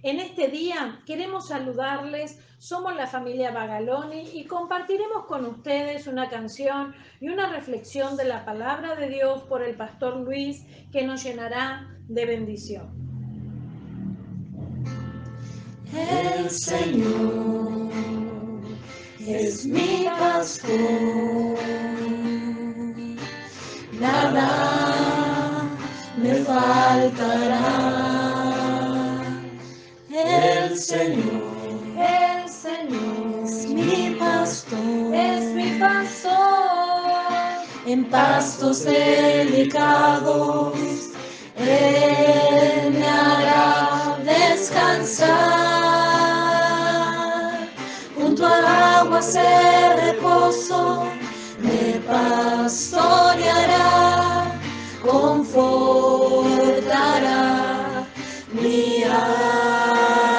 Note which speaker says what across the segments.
Speaker 1: En este día queremos saludarles, somos la familia Bagaloni y compartiremos con ustedes una canción y una reflexión de la palabra de Dios por el pastor Luis que nos llenará de bendición.
Speaker 2: El Señor es mi pastor, nada me faltará. El Señor es mi pastor, en pastos delicados Él me hará descansar, junto a aguas de reposo me pastoreará, confortará mi alma,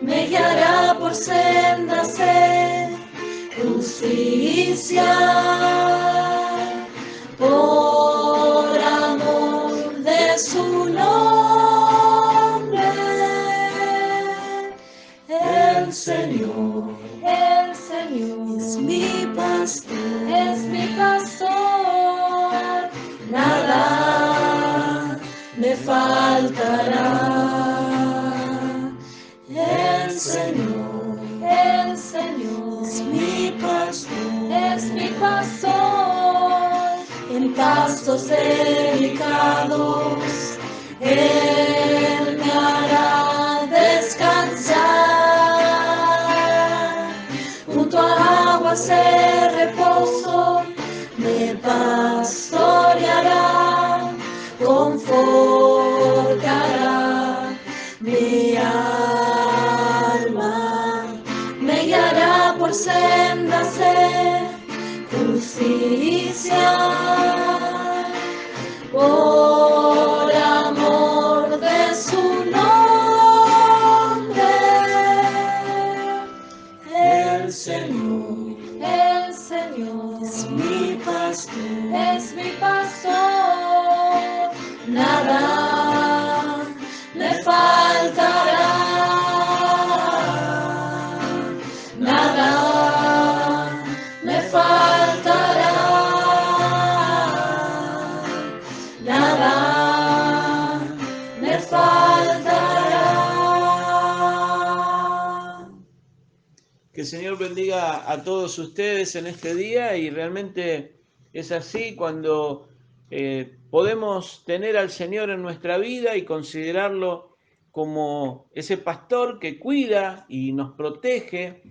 Speaker 2: me guiará por sendas de justicia, por amor de su nombre. El Señor es mi pastor, nada me faltará. El Señor es mi pastor, en pastos delicados Él me hará descansar, junto a aguas de reposo me pastoreará, confortará mi alma, me guiará por sendas de justicia, por amor de su nombre. El Señor es mi pastor, nada me faltará, nada me faltará, nada me faltará.
Speaker 3: Que el Señor bendiga a todos ustedes en este día, y realmente es así cuando podemos tener al Señor en nuestra vida y considerarlo como ese pastor que cuida y nos protege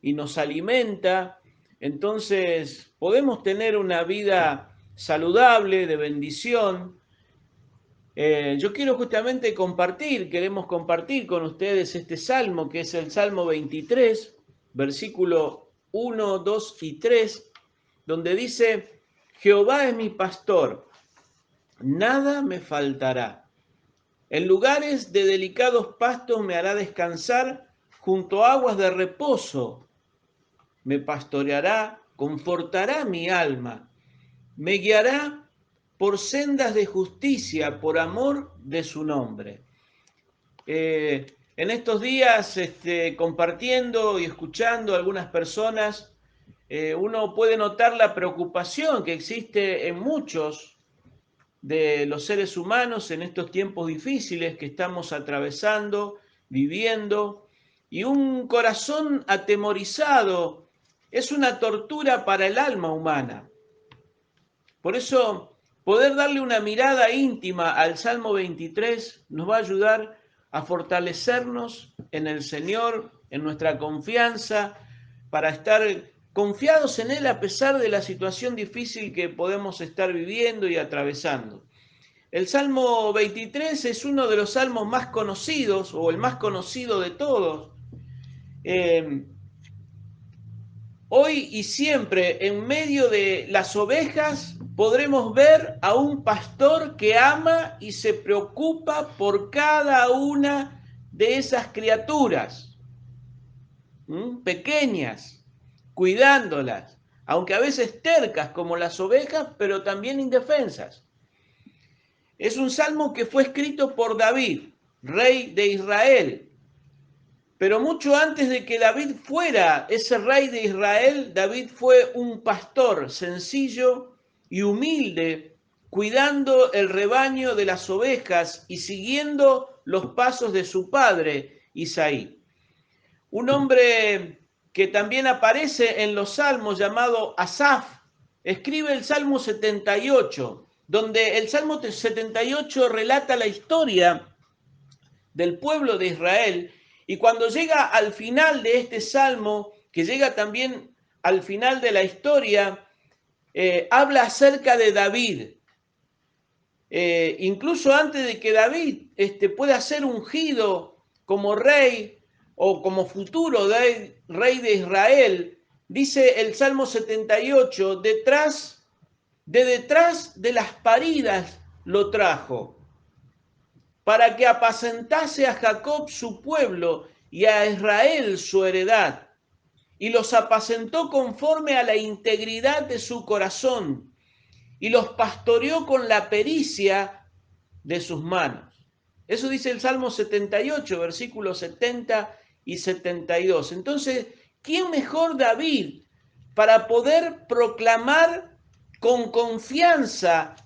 Speaker 3: y nos alimenta. Entonces podemos tener una vida saludable, de bendición. Yo quiero justamente queremos compartir con ustedes este salmo, que es el Salmo 23, versículo 1, 2 y 3, donde dice: Jehová es mi pastor, nada me faltará. En lugares de delicados pastos me hará descansar, junto a aguas de reposo me pastoreará, confortará mi alma, me guiará por sendas de justicia, por amor de su nombre. En estos días, compartiendo y escuchando a algunas personas, uno puede notar la preocupación que existe en muchos de los seres humanos en estos tiempos difíciles que estamos atravesando, viviendo, y un corazón atemorizado es una tortura para el alma humana. Por eso, poder darle una mirada íntima al Salmo 23 nos va a ayudar a fortalecernos en el Señor, en nuestra confianza, para estar confiados en Él a pesar de la situación difícil que podemos estar viviendo y atravesando. El Salmo 23 es uno de los salmos más conocidos, o el más conocido de todos. Hoy y siempre, en medio de las ovejas, podremos ver a un pastor que ama y se preocupa por cada una de esas criaturas, pequeñas, cuidándolas, aunque a veces tercas como las ovejas, pero también indefensas. Es un salmo que fue escrito por David, rey de Israel. Pero mucho antes de que David fuera ese rey de Israel, David fue un pastor sencillo y humilde, cuidando el rebaño de las ovejas y siguiendo los pasos de su padre, Isaí. Un hombre que también aparece en los salmos llamado Asaf, escribe el Salmo 78, donde el Salmo 78 relata la historia del pueblo de Israel, y cuando llega al final de este salmo, que llega también al final de la historia, habla acerca de David. Incluso antes de que David pueda ser ungido como rey o como futuro rey de Israel, dice el Salmo 78, detrás de las paridas lo trajo, para que apacentase a Jacob su pueblo y a Israel su heredad. Y los apacentó conforme a la integridad de su corazón, y los pastoreó con la pericia de sus manos. Eso dice el Salmo 78, versículos 70 y 72. Entonces, ¿quién mejor David para poder proclamar con confianza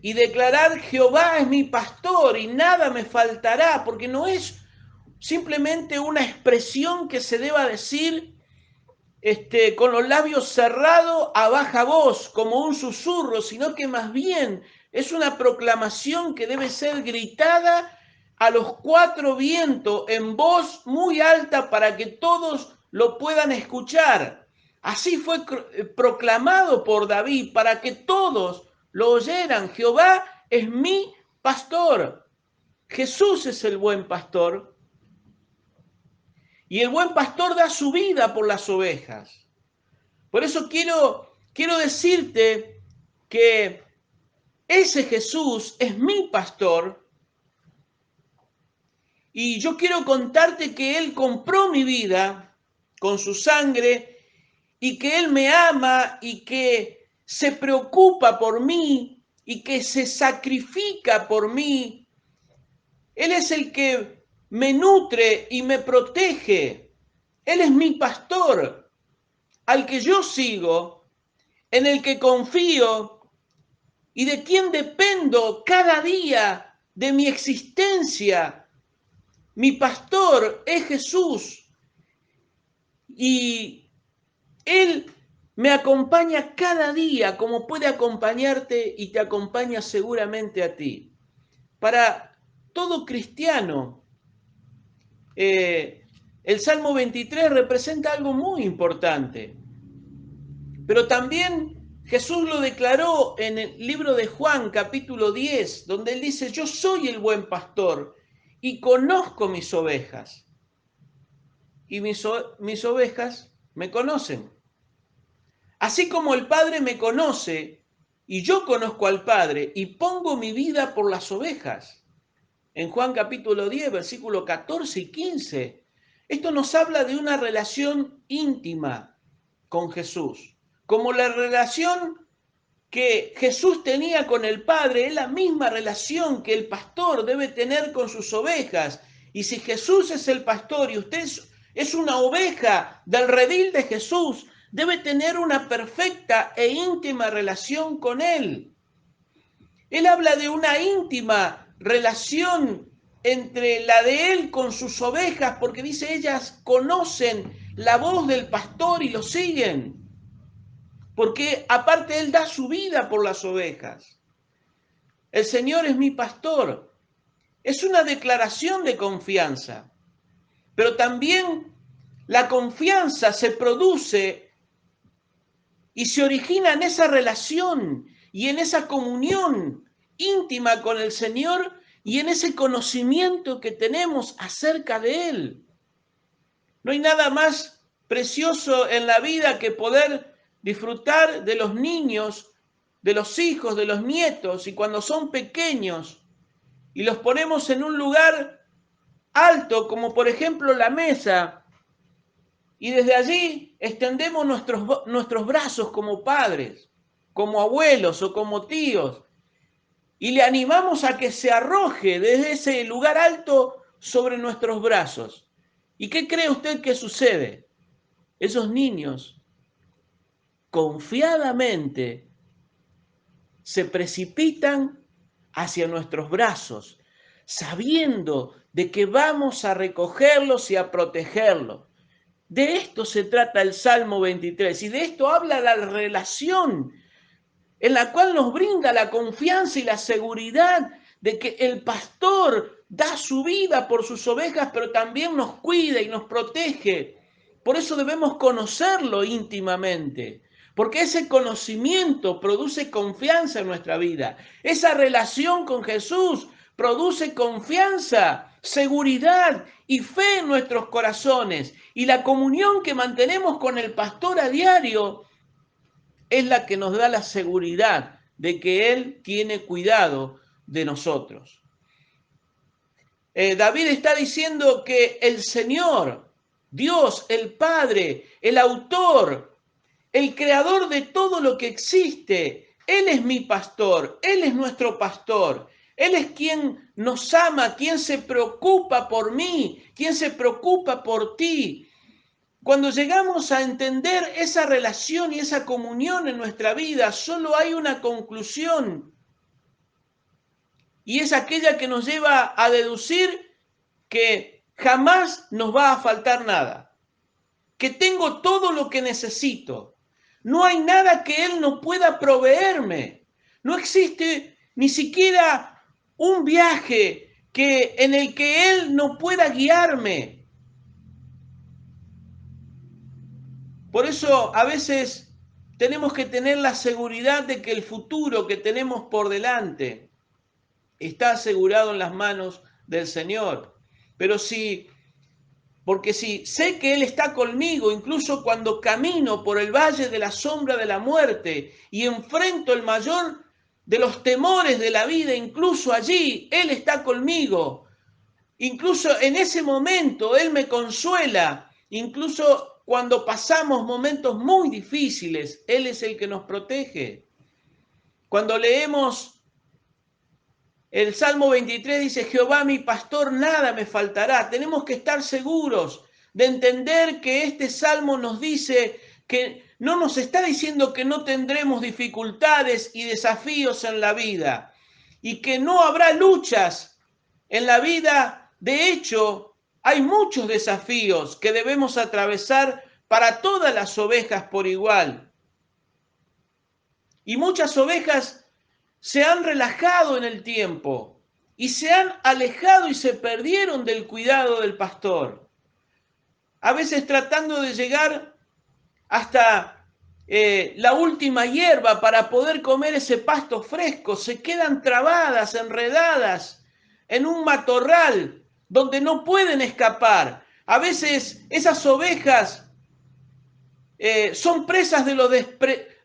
Speaker 3: y declarar: Jehová es mi pastor y nada me faltará? Porque no es simplemente una expresión que se deba decir con los labios cerrados a baja voz, como un susurro, sino que más bien es una proclamación que debe ser gritada a los cuatro vientos en voz muy alta para que todos lo puedan escuchar. Así fue proclamado por David, para que todos lo oyeran: Jehová es mi pastor. Jesús es el buen pastor, y el buen pastor da su vida por las ovejas. Por eso quiero decirte que ese Jesús es mi pastor, y yo quiero contarte que Él compró mi vida con su sangre, y que Él me ama y que se preocupa por mí y que se sacrifica por mí. Él es el que me nutre y me protege. Él es mi pastor, al que yo sigo, en el que confío y de quien dependo cada día de mi existencia. Mi pastor es Jesús, y Él me acompaña cada día, como puede acompañarte y te acompaña seguramente a ti. Para todo cristiano, el Salmo 23 representa algo muy importante, pero también Jesús lo declaró en el libro de Juan, capítulo 10, donde Él dice: yo soy el buen pastor y conozco mis ovejas, y mis ovejas me conocen. Así como el Padre me conoce y yo conozco al Padre y pongo mi vida por las ovejas. En Juan capítulo 10, versículos 14 y 15. Esto nos habla de una relación íntima con Jesús. Como la relación que Jesús tenía con el Padre es la misma relación que el pastor debe tener con sus ovejas. Y si Jesús es el pastor y usted es una oveja del redil de Jesús, debe tener una perfecta e íntima relación con Él. Él habla de una íntima relación entre la de Él con sus ovejas, porque dice: ellas conocen la voz del pastor y lo siguen. Porque aparte Él da su vida por las ovejas. El Señor es mi pastor. Es una declaración de confianza. Pero también la confianza se produce y se origina en esa relación y en esa comunión íntima con el Señor y en ese conocimiento que tenemos acerca de Él. No hay nada más precioso en la vida que poder disfrutar de los niños, de los hijos, de los nietos, y cuando son pequeños y los ponemos en un lugar alto, como por ejemplo la mesa, y desde allí extendemos nuestros brazos como padres, como abuelos o como tíos, y le animamos a que se arroje desde ese lugar alto sobre nuestros brazos. ¿Y qué cree usted que sucede? Esos niños confiadamente se precipitan hacia nuestros brazos, sabiendo de que vamos a recogerlos y a protegerlos. De esto se trata el Salmo 23 y de esto habla la relación en la cual nos brinda la confianza y la seguridad de que el pastor da su vida por sus ovejas, pero también nos cuida y nos protege. Por eso debemos conocerlo íntimamente, porque ese conocimiento produce confianza en nuestra vida. Esa relación con Jesús produce confianza, seguridad y fe en nuestros corazones. Y la comunión que mantenemos con el pastor a diario es la que nos da la seguridad de que Él tiene cuidado de nosotros. David está diciendo que el Señor, Dios, el Padre, el autor, el creador de todo lo que existe, Él es mi pastor, Él es nuestro pastor. Él es quien nos ama, quien se preocupa por mí, quien se preocupa por ti. Cuando llegamos a entender esa relación y esa comunión en nuestra vida, solo hay una conclusión, y es aquella que nos lleva a deducir que jamás nos va a faltar nada, que tengo todo lo que necesito. No hay nada que Él no pueda proveerme. No existe ni siquiera un viaje en el que Él no pueda guiarme. Por eso a veces tenemos que tener la seguridad de que el futuro que tenemos por delante está asegurado en las manos del Señor. Porque si sé que Él está conmigo, incluso cuando camino por el valle de la sombra de la muerte y enfrento el mayor de los temores de la vida, incluso allí Él está conmigo. Incluso en ese momento Él me consuela, incluso cuando pasamos momentos muy difíciles, Él es el que nos protege. Cuando leemos el Salmo 23 dice, Jehová mi pastor, nada me faltará. Tenemos que estar seguros de entender que este Salmo nos dice que no nos está diciendo que no tendremos dificultades y desafíos en la vida y que no habrá luchas en la vida. De hecho, hay muchos desafíos que debemos atravesar para todas las ovejas por igual. Y muchas ovejas se han relajado en el tiempo y se han alejado y se perdieron del cuidado del pastor. A veces tratando de llegar hasta la última hierba para poder comer ese pasto fresco, se quedan trabadas, enredadas en un matorral donde no pueden escapar. A veces esas ovejas son presas de los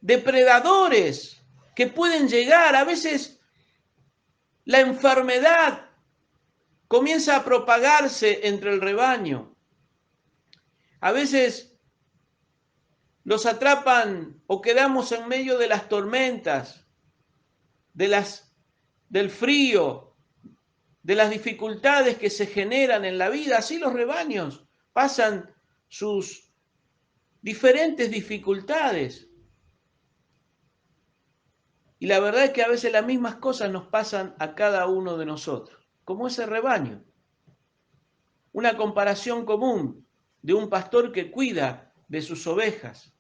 Speaker 3: depredadores que pueden llegar. A veces la enfermedad comienza a propagarse entre el rebaño. A veces los atrapan o quedamos en medio de las tormentas, del frío, de las dificultades que se generan en la vida. Así los rebaños pasan sus diferentes dificultades. Y la verdad es que a veces las mismas cosas nos pasan a cada uno de nosotros, como ese rebaño. Una comparación común de un pastor que cuida de sus ovejas.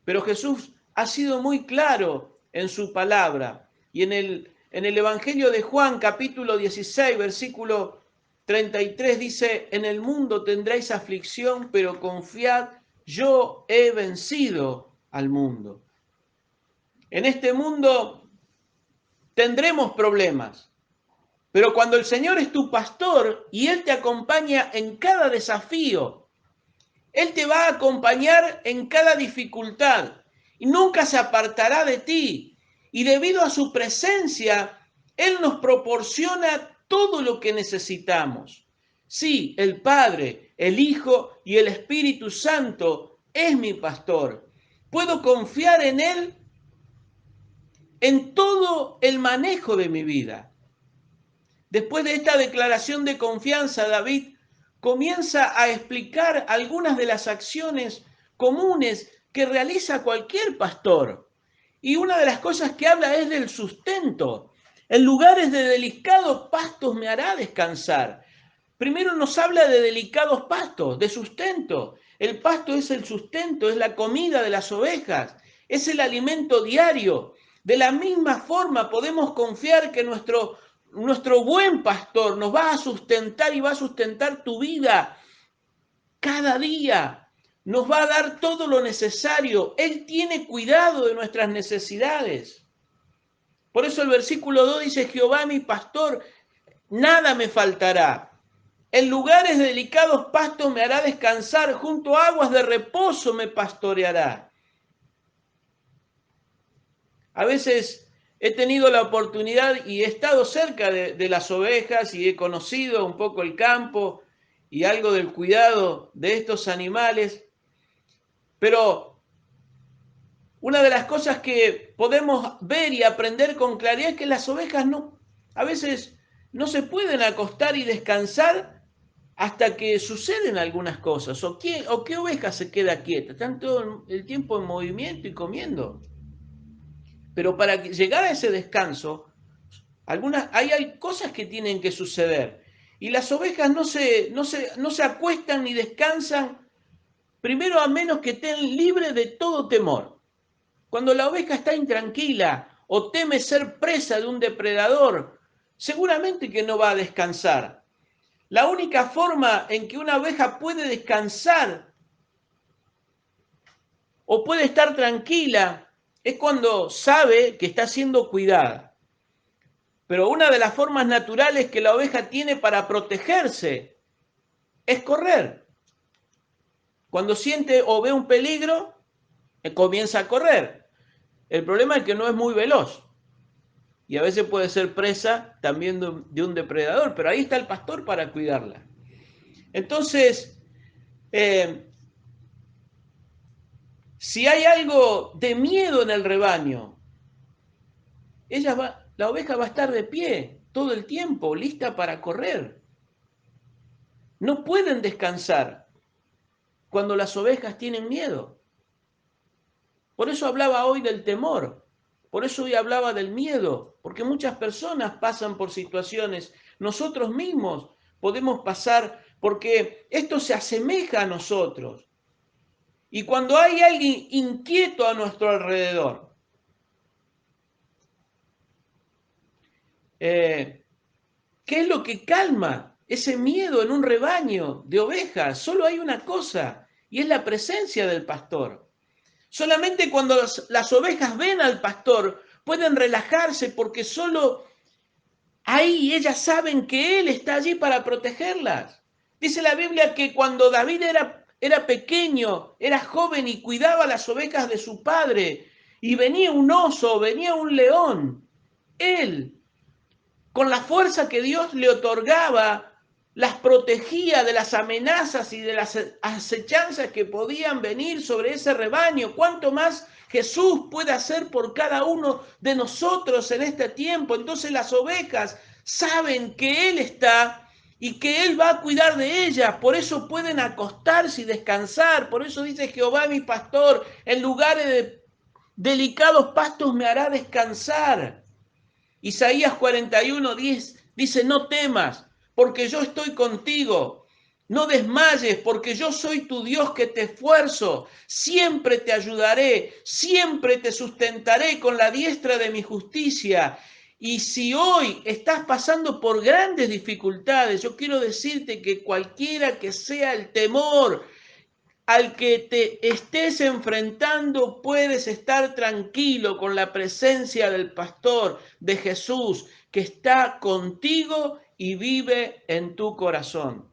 Speaker 3: Pero Jesús ha sido muy claro en su palabra. Y en el Evangelio de Juan, capítulo 16, versículo 33, dice, en el mundo tendréis aflicción, pero confiad, yo he vencido al mundo. En este mundo tendremos problemas, pero cuando el Señor es tu pastor y Él te acompaña en cada desafío, Él te va a acompañar en cada dificultad y nunca se apartará de ti. Y debido a su presencia, Él nos proporciona todo lo que necesitamos. Sí, el Padre, el Hijo y el Espíritu Santo es mi pastor. Puedo confiar en Él en todo el manejo de mi vida. Después de esta declaración de confianza, David comienza a explicar algunas de las acciones comunes que realiza cualquier pastor. Y una de las cosas que habla es del sustento. En lugares de delicados pastos me hará descansar. Primero nos habla de delicados pastos, de sustento. El pasto es el sustento, es la comida de las ovejas, es el alimento diario. De la misma forma podemos confiar que nuestro buen pastor nos va a sustentar y va a sustentar tu vida cada día. Nos va a dar todo lo necesario. Él tiene cuidado de nuestras necesidades. Por eso el versículo 2 dice, Jehová mi pastor, nada me faltará. En lugares de delicados pastos me hará descansar, junto a aguas de reposo me pastoreará. A veces he tenido la oportunidad y he estado cerca de las ovejas y he conocido un poco el campo y algo del cuidado de estos animales, pero una de las cosas que podemos ver y aprender con claridad es que las ovejas a veces no se pueden acostar y descansar hasta que suceden algunas cosas. ¿O qué oveja se queda quieta? Están todo el tiempo en movimiento y comiendo. Pero para llegar a ese descanso, hay cosas que tienen que suceder. Y las ovejas no se acuestan ni descansan, primero a menos que estén libres de todo temor. Cuando la oveja está intranquila o teme ser presa de un depredador, seguramente que no va a descansar. La única forma en que una oveja puede descansar o puede estar tranquila es cuando sabe que está siendo cuidada. Pero una de las formas naturales que la oveja tiene para protegerse es correr. Cuando siente o ve un peligro, comienza a correr. El problema es que no es muy veloz y a veces puede ser presa también de un depredador, pero ahí está el pastor para cuidarla. Entonces, si hay algo de miedo en el rebaño, la oveja va a estar de pie todo el tiempo, lista para correr. No pueden descansar cuando las ovejas tienen miedo. Por eso hablaba hoy del temor, por eso hoy hablaba del miedo, porque muchas personas pasan por situaciones, nosotros mismos podemos pasar, porque esto se asemeja a nosotros. Y cuando hay alguien inquieto a nuestro alrededor, ¿qué es lo que calma ese miedo en un rebaño de ovejas? Solo hay una cosa, y es la presencia del pastor. Solamente cuando las ovejas ven al pastor pueden relajarse porque solo ahí ellas saben que él está allí para protegerlas. Dice la Biblia que cuando David era pequeño, era joven y cuidaba las ovejas de su padre, y venía un oso, venía un león, él, con la fuerza que Dios le otorgaba, las protegía de las amenazas y de las acechanzas que podían venir sobre ese rebaño. ¿Cuánto más Jesús puede hacer por cada uno de nosotros en este tiempo? Entonces las ovejas saben que Él está y que Él va a cuidar de ellas. Por eso pueden acostarse y descansar. Por eso dice Jehová mi pastor, en lugares de delicados pastos me hará descansar. Isaías 41:10 dice, no temas, porque yo estoy contigo. No desmayes, porque yo soy tu Dios que te esfuerzo. Siempre te ayudaré, siempre te sustentaré con la diestra de mi justicia. Y si hoy estás pasando por grandes dificultades, yo quiero decirte que cualquiera que sea el temor al que te estés enfrentando, puedes estar tranquilo con la presencia del pastor, de Jesús, que está contigo y vive en tu corazón.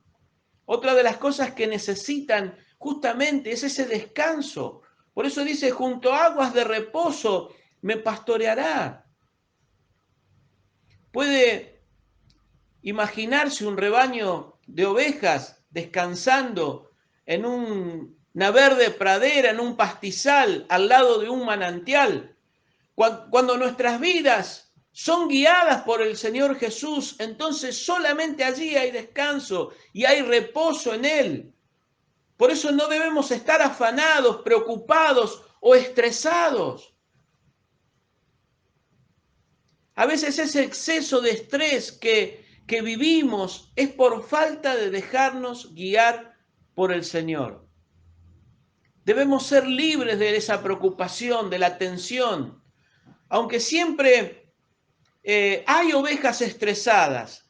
Speaker 3: Otra de las cosas que necesitan justamente es ese descanso. Por eso dice, junto a aguas de reposo me pastoreará. Puede imaginarse un rebaño de ovejas descansando en una verde pradera, en un pastizal, al lado de un manantial. Cuando nuestras vidas son guiadas por el Señor Jesús, entonces solamente allí hay descanso y hay reposo en Él. Por eso no debemos estar afanados, preocupados o estresados. A veces ese exceso de estrés que vivimos es por falta de dejarnos guiar por el Señor. Debemos ser libres de esa preocupación, de la tensión. Aunque siempre hay ovejas estresadas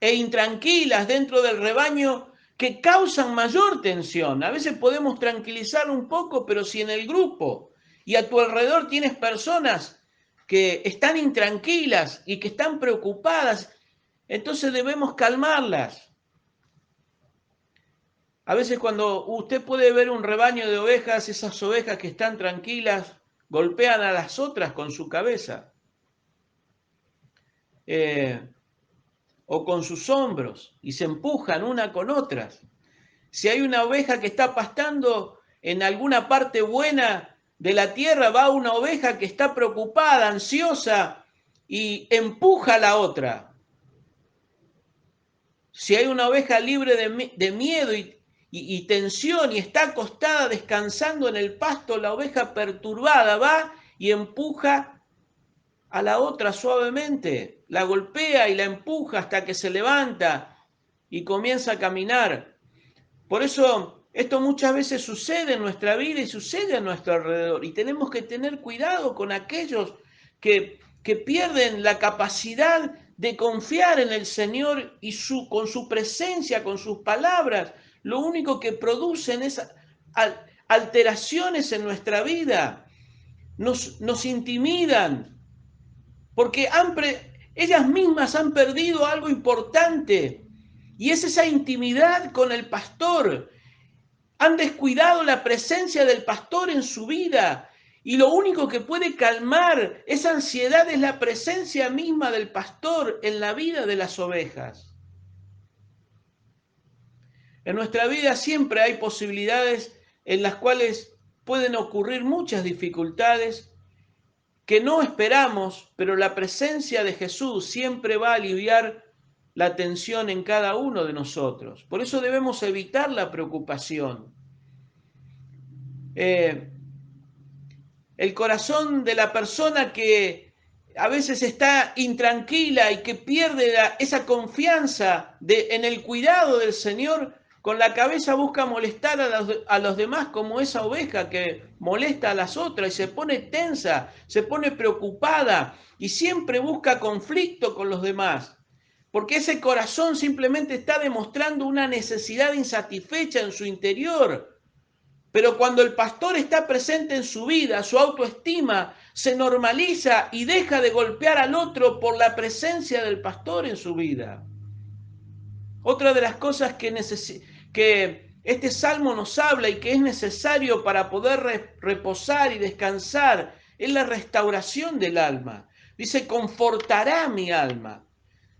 Speaker 3: e intranquilas dentro del rebaño que causan mayor tensión. A veces podemos tranquilizar un poco, pero si en el grupo y a tu alrededor tienes personas que están intranquilas y que están preocupadas, entonces debemos calmarlas. A veces cuando usted puede ver un rebaño de ovejas, esas ovejas que están tranquilas golpean a las otras con su cabeza o con sus hombros y se empujan una con otras. Si hay una oveja que está pastando en alguna parte buena de la tierra, va una oveja que está preocupada, ansiosa y empuja a la otra. Si hay una oveja libre de miedo y tensión y está acostada descansando en el pasto, la oveja perturbada va y empuja a la otra suavemente, la golpea y la empuja hasta que se levanta y comienza a caminar. Por eso esto muchas veces sucede en nuestra vida y sucede a nuestro alrededor y tenemos que tener cuidado con aquellos que pierden la capacidad de confiar en el Señor y con su presencia, con sus palabras, lo único que producen es alteraciones en nuestra vida, nos intimidan, porque ellas mismas han perdido algo importante y es esa intimidad con el pastor. Han descuidado la presencia del pastor en su vida y lo único que puede calmar esa ansiedad es la presencia misma del pastor en la vida de las ovejas. En nuestra vida siempre hay posibilidades en las cuales pueden ocurrir muchas dificultades que no esperamos, pero la presencia de Jesús siempre va a aliviar la tensión en cada uno de nosotros. Por eso debemos evitar la preocupación. El corazón de la persona que a veces está intranquila y que pierde esa confianza en el cuidado del Señor, con la cabeza busca molestar a los demás como esa oveja que molesta a las otras y se pone tensa, se pone preocupada y siempre busca conflicto con los demás. Porque ese corazón simplemente está demostrando una necesidad insatisfecha en su interior. Pero cuando el pastor está presente en su vida, su autoestima se normaliza y deja de golpear al otro por la presencia del pastor en su vida. Otra de las cosas que este salmo nos habla y que es necesario para poder reposar y descansar es la restauración del alma. Dice, confortará mi alma.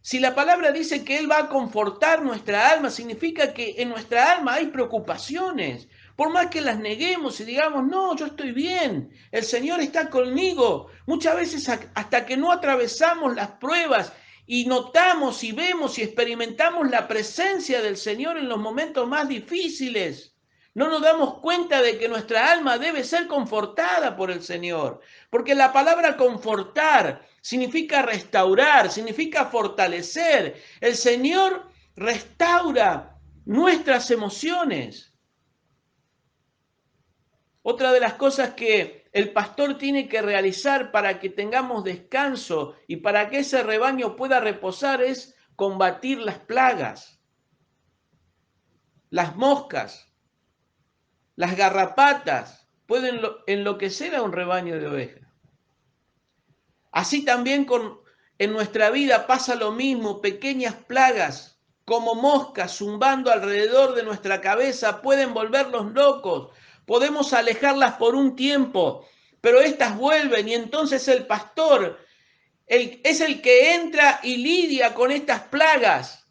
Speaker 3: Si la palabra dice que Él va a confortar nuestra alma, significa que en nuestra alma hay preocupaciones. Por más que las neguemos y digamos, no, yo estoy bien, el Señor está conmigo. Muchas veces hasta que no atravesamos las pruebas y notamos y vemos y experimentamos la presencia del Señor en los momentos más difíciles, no nos damos cuenta de que nuestra alma debe ser confortada por el Señor. Porque la palabra confortar significa restaurar, significa fortalecer. El Señor restaura nuestras emociones. Otra de las cosas que el pastor tiene que realizar para que tengamos descanso y para que ese rebaño pueda reposar es combatir las plagas, las moscas, las garrapatas. Pueden enloquecer a un rebaño de ovejas. Así también en nuestra vida pasa lo mismo, pequeñas plagas como moscas zumbando alrededor de nuestra cabeza pueden volvernos locos. Podemos alejarlas por un tiempo, pero estas vuelven y entonces el pastor es el que entra y lidia con estas plagas,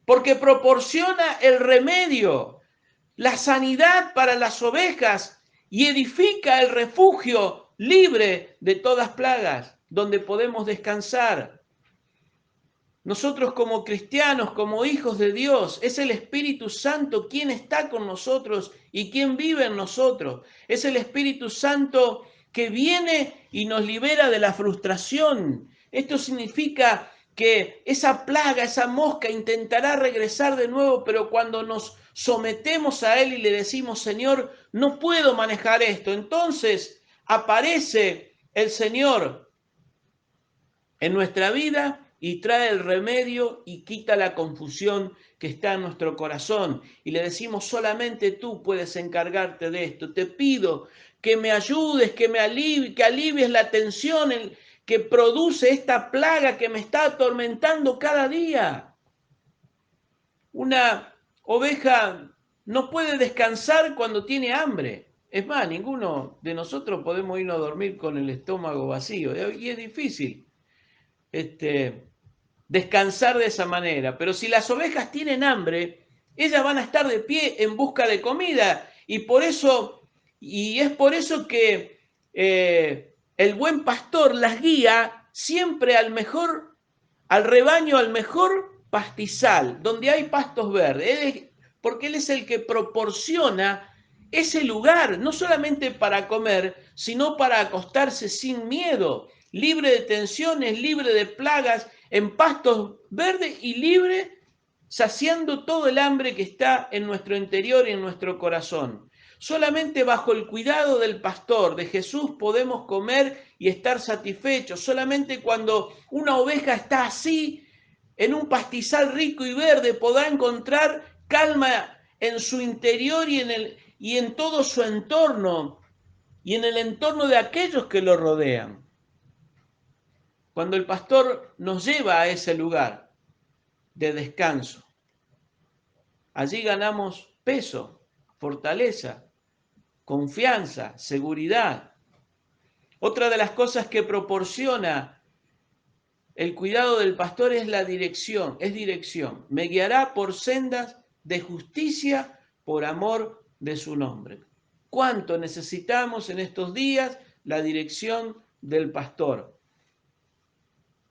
Speaker 3: porque proporciona el remedio, la sanidad para las ovejas y edifica el refugio, libre de todas plagas, donde podemos descansar. Nosotros como cristianos, como hijos de Dios, es el Espíritu Santo quien está con nosotros y quien vive en nosotros. Es el Espíritu Santo que viene y nos libera de la frustración. Esto significa que esa plaga, esa mosca intentará regresar de nuevo, pero cuando nos sometemos a Él y le decimos, Señor, no puedo manejar esto, entonces aparece el Señor en nuestra vida y trae el remedio y quita la confusión que está en nuestro corazón. Y le decimos, solamente tú puedes encargarte de esto. Te pido que me ayudes, que alivies la tensión que produce esta plaga que me está atormentando cada día. Una oveja no puede descansar cuando tiene hambre. Es más, ninguno de nosotros podemos irnos a dormir con el estómago vacío. Y es difícil descansar de esa manera. Pero si las ovejas tienen hambre, ellas van a estar de pie en busca de comida. Y es por eso que el buen pastor las guía siempre al rebaño, al mejor pastizal, donde hay pastos verdes, porque Él es el que proporciona ese lugar, no solamente para comer, sino para acostarse sin miedo, libre de tensiones, libre de plagas, en pastos verdes y libre, saciando todo el hambre que está en nuestro interior y en nuestro corazón. Solamente bajo el cuidado del pastor, de Jesús, podemos comer y estar satisfechos. Solamente cuando una oveja está así, en un pastizal rico y verde, podrá encontrar calma en su interior y en todo su entorno y en el entorno de aquellos que lo rodean. Cuando el pastor nos lleva a ese lugar de descanso, allí ganamos peso, fortaleza, confianza, seguridad. Otra de las cosas que proporciona el cuidado del pastor es dirección. Me guiará por sendas de justicia por amor de su nombre. ¿Cuánto necesitamos en estos días la dirección del pastor?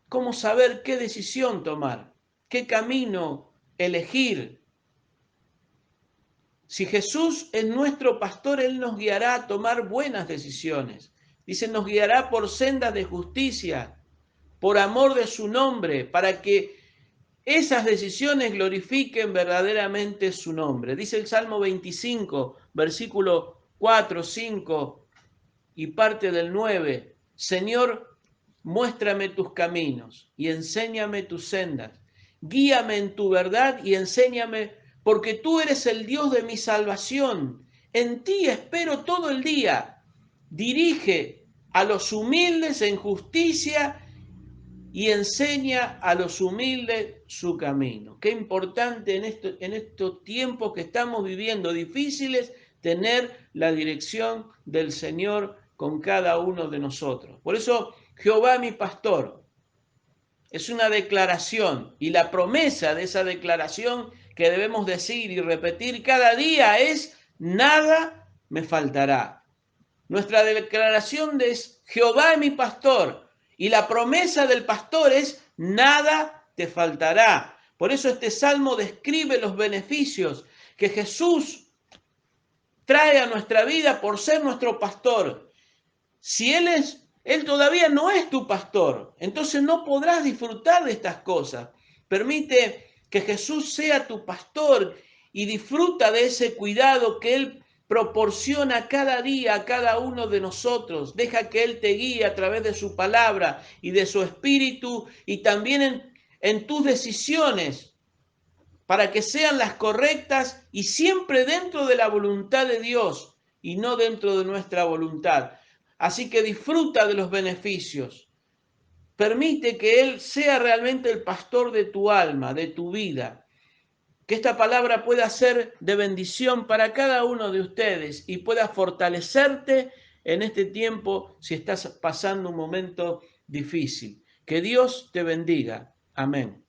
Speaker 3: ¿Cómo saber qué decisión tomar? ¿Qué camino elegir? Si Jesús es nuestro pastor, Él nos guiará a tomar buenas decisiones. Dice, nos guiará por sendas de justicia, por amor de su nombre, para que esas decisiones glorifiquen verdaderamente su nombre. Dice el Salmo 25, versículo 4, 5 y parte del 9. Señor, muéstrame tus caminos y enséñame tus sendas. Guíame en tu verdad y enséñame, porque tú eres el Dios de mi salvación. En ti espero todo el día. Dirige a los humildes en justicia y enseña a los humildes su camino. Qué importante en estos tiempos que estamos viviendo difíciles, tener la dirección del Señor con cada uno de nosotros. Por eso, Jehová mi pastor, es una declaración, y la promesa de esa declaración que debemos decir y repetir cada día es, nada me faltará. Nuestra declaración es, Jehová es mi pastor, y la promesa del pastor es, nada te faltará. Por eso este salmo describe los beneficios que Jesús trae a nuestra vida por ser nuestro pastor. Si Él todavía no es tu pastor, entonces no podrás disfrutar de estas cosas. Permite que Jesús sea tu pastor y disfruta de ese cuidado que Él proporciona cada día a cada uno de nosotros. Deja que Él te guíe a través de su palabra y de su espíritu y también en tus decisiones para que sean las correctas y siempre dentro de la voluntad de Dios y no dentro de nuestra voluntad. Así que disfruta de los beneficios. Permite que Él sea realmente el pastor de tu alma, de tu vida. Que esta palabra pueda ser de bendición para cada uno de ustedes y pueda fortalecerte en este tiempo si estás pasando un momento difícil. Que Dios te bendiga. Amén.